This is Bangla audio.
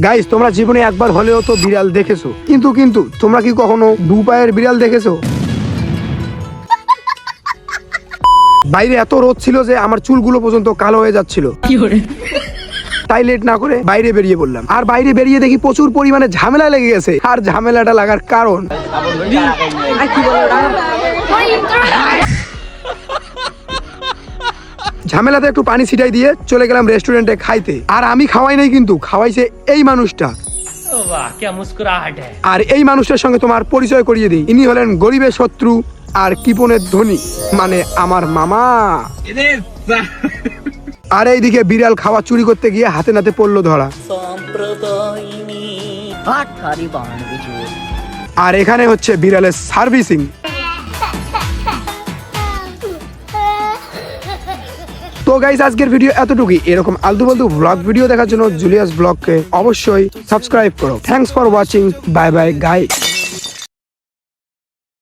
গাইস, তোমরা জীবনে একবার হলেও তো বিড়াল দেখেছো, কিন্তু তোমরা কি কখনো দু পায়ের বিড়াল দেখেছো? বাইরে এত রোদ ছিল যে আমার চুলগুলো পর্যন্ত কালো হয়ে যাচ্ছিল। তাই লেট না করে বাইরে বেরিয়ে বললাম। আর বাইরে বেরিয়ে দেখি প্রচুর পরিমাণে ঝামেলা লেগে গেছে। আর ঝামেলাটা লাগার কারণ ঝামেলাতে একটু পানি ছিটাই দিয়ে চলে গেলাম রেস্টুরেন্টে খাইতে। আর আমি খাওয়াই নাই, কিন্তু খাওয়াইছে এই মানুষটা। আর এই মানুষটার সঙ্গে তোমার পরিচয় করিয়ে দিই। ইনি হলেন গরিবের শত্রু আর কিপনের ধনী, মানে আমার মামা। আর এইদিকে বিড়াল খাওয়া চুরি করতে গিয়ে হাতে নাতে পড়লো ধরা। আর এখানে হচ্ছে বিড়ালের সার্ভিসিং। তো গাইস, আজকের ভিডিও এতটুকুই। এরকম আলতু ফালতু ব্লগ ভিডিও দেখার জন্য জুলিয়াস ব্লগকে অবশ্যই সাবস্ক্রাইব করো। Thanks for watching. Bye bye guys.